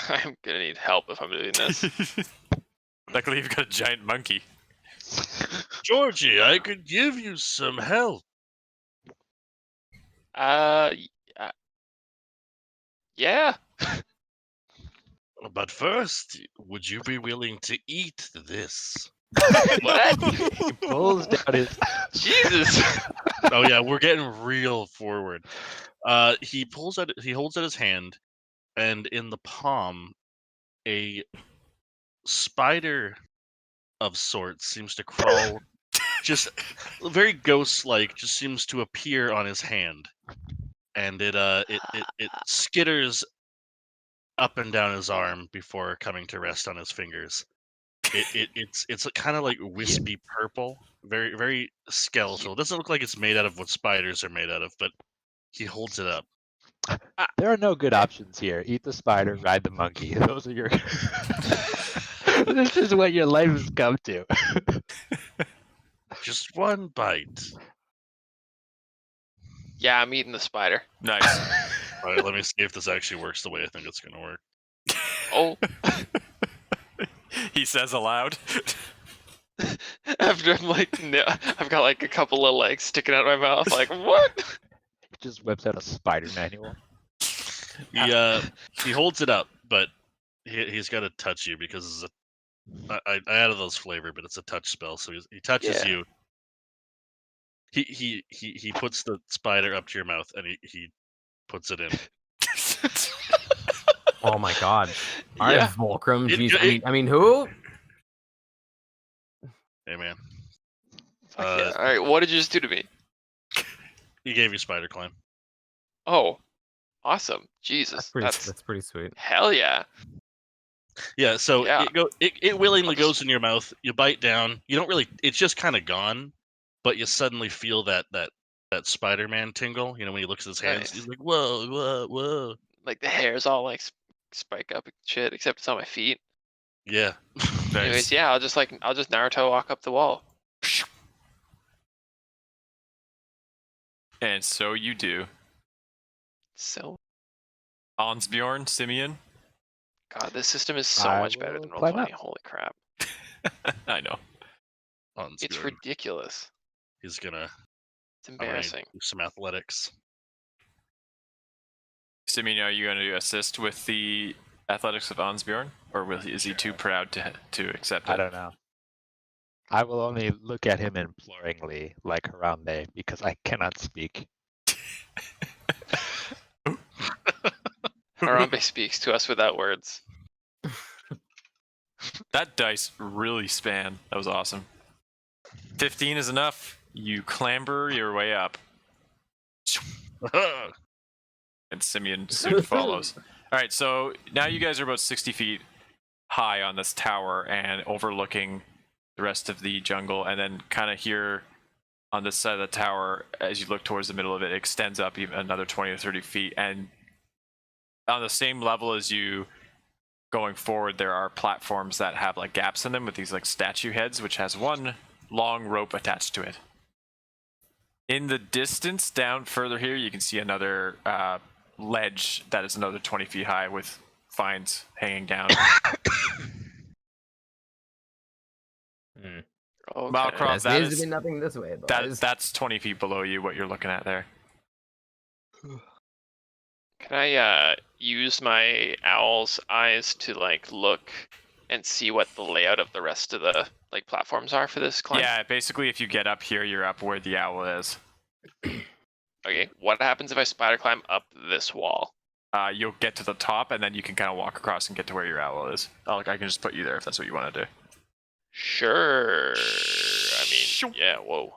I'm gonna need help if I'm doing this. Luckily, you've got a giant monkey. Georgie, I could give you some help. Yeah. But first, would you be willing to eat this? What? He pulls down his... Jesus. Oh yeah, we're getting real forward. He holds out his hand, and in the palm, a spider of sorts seems to crawl, just very ghost-like, just seems to appear on his hand, and it skitters up and down his arm before coming to rest on his fingers. It's kind of like wispy purple, very very skeletal. It doesn't look like it's made out of what spiders are made out of, but he holds it up. There are no good options here. Eat the spider, ride the monkey. Those are your. This is what your life has come to. Just one bite. Yeah, I'm eating the spider. Nice. All right, let me see if this actually works the way I think it's gonna work. Oh, He says aloud. after I'm like, no, I've got like a couple of legs sticking out of my mouth. Like, what? Just whips out a spider manual. He holds it up, but he's got to touch you because I added those flavor, but it's a touch spell. So he touches Yeah. you. He puts the spider up to your mouth and he puts it in. Oh my god. All right, Yeah. Volcrum. It- Jeez. it- I mean, who? Hey man, Fuck yeah. All right, what did you just do to me? he gave you spider climb. Oh, awesome. Jesus, That's pretty sweet. hell yeah. Yeah, so Yeah. it willingly I'll just- goes in your mouth. You bite down. You don't really. It's just kind of gone, but you suddenly feel that Spider-Man tingle. You know when he looks at his hands, Nice. he's like, whoa, whoa, whoa. Like the hairs all like spike up and shit, except it's on my feet. Yeah. Anyways, yeah, I'll just Naruto walk up the wall. And so you do. So, Ansbjorn, Simeon. God, this system is so I much better will than climb Roll20. up. Holy crap. I know. It's Good. ridiculous. He's gonna It's embarrassing. do some athletics. Simeon, are you going to assist with the athletics of Ansbjorn, or is he too proud to accept it? I don't know. I will only look at him imploringly, like Harambe, because I cannot speak. Harambe speaks to us without words. That dice really span. That was awesome. 15 is enough. You clamber your way up, and Simeon soon follows. All right, so now you guys are about 60 feet high on this tower and overlooking the rest of the jungle, and then kind of here on this side of the tower, as you look towards the middle of it, it extends up even another 20 or 30 feet, and on the same level as you going forward, there are platforms that have like gaps in them with these like statue heads, which has one long rope attached to it. In the distance, down further here, you can see another ledge that is another 20 feet high with vines hanging down. Okay. Malcroft, There that seems to is be nothing this way, boys. that's 20 feet below you. What you're looking at there. Can I use my owl's eyes to like look and see what the layout of the rest of the like platforms are for this climb? Yeah, basically, if you get up here, you're up where the owl is. Okay, what happens if I spider climb up this wall? You'll get to the top, and then you can kind of walk across and get to where your owl is. I can just put you there if that's what you want to do. Sure. I mean, yeah. Whoa.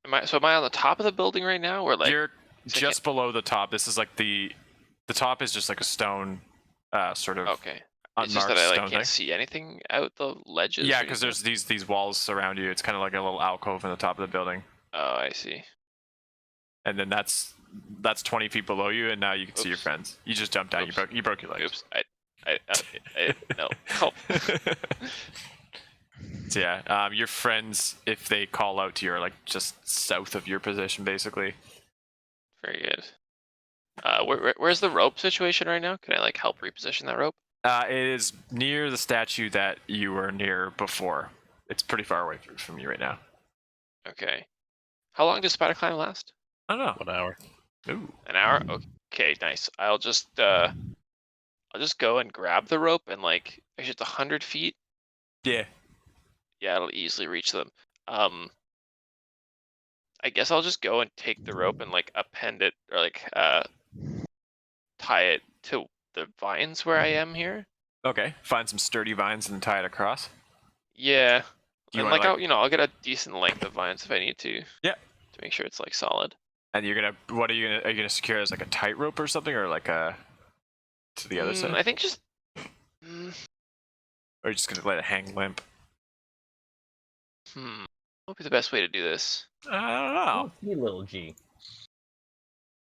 Am I on the top of the building right now, or like? You're just below the top. This is like the top is just like a stone, sort of. Okay. It's unmarked just that I like stone can't thing. see anything out the ledges. Yeah, or because anything? there's these walls around you. It's kind of like a little alcove in the top of the building, Oh, I see. and then that's 20 feet below you, and now you can see your Oops. friends. You just jumped down. Oops. You broke your legs. Oops. I no. Help. So yeah, your friends, if they call out to you, are like just south of your position, basically. Very good. Where's the rope situation right now? Can I like help reposition that rope? It is near the statue that you were near before. It's pretty far away from you right now. Okay. How long does spider climb last? I don't know. 1 hour. Ooh. An hour? Okay, nice. I'll just go and grab the rope and like actually it's 100 feet. Yeah. Yeah, it'll easily reach them. I guess I'll just go and take the rope and like append it or like tie it to the vines where I am here. Okay. Find some sturdy vines and tie it across. Yeah. You And wanna, like I'll get a decent length of vines if I need to. Yeah. To make sure it's like solid. And you're gonna. What are you gonna? Are you gonna secure it as like a tightrope or something, or like a to the other side? I think just Or are you just gonna let it hang limp? What would be the best way to do this? I don't I know. don't see little G.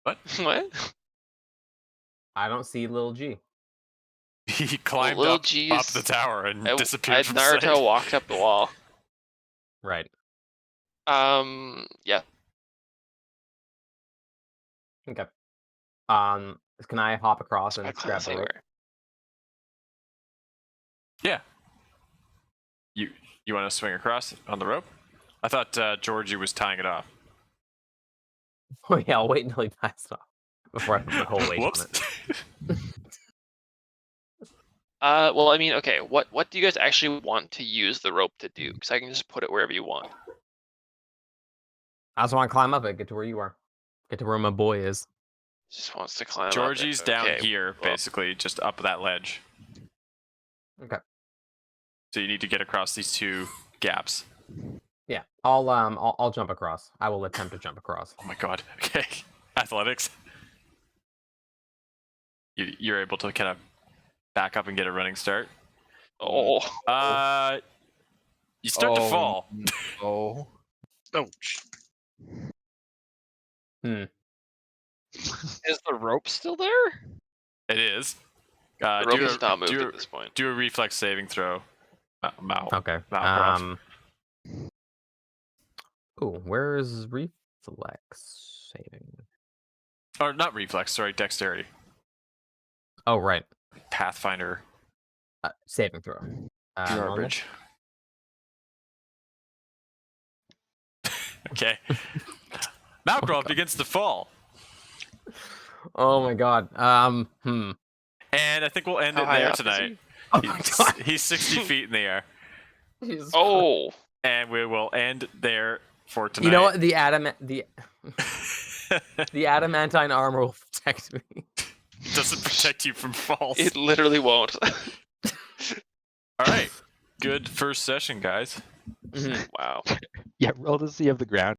What? I don't see little G. He climbed Little up G's- the tower and I disappeared from Naruto sight. walked up the wall. Right. Yeah. Okay. Can I hop across So I and climb grab this the rope? anywhere. Yeah. You want to swing across on the rope? I thought Georgie was tying it off. Oh yeah, I'll wait until he passes off before I put my whole weight on Whoops. it. Well, I mean, okay. What do you guys actually want to use the rope to do? Because I can just put it wherever you want. I just want to climb up it, get to where you are, get to where my boy is. Just wants to climb Georgie's up it. down Okay, here, well, basically, just up that ledge. Okay. So you need to get across these two gaps. Yeah, I'll jump across. I will attempt to jump across. Oh my god. Okay. Athletics. You're able to kind of back up and get a running start. Oh. You start to fall. Oh. Oh, Is the rope still there? It is. The rope is not moved at this point. Do a reflex saving throw. Okay. Malcroft. Ooh, where is reflex saving? Or not reflex, sorry, dexterity. Oh right, Pathfinder. saving throw. Normal? Garbage. Okay. Malcroft begins to fall. Oh my god. And I think we'll end How it high there up is tonight. Oh my god. He's 60 feet in the air. Jesus Oh. And we will end there for tonight. You know what? The adamantine armor will protect me. Doesn't protect you from falls. It literally won't. All right. Good first session, guys. Mhm. Wow. Yeah, roll to see if the ground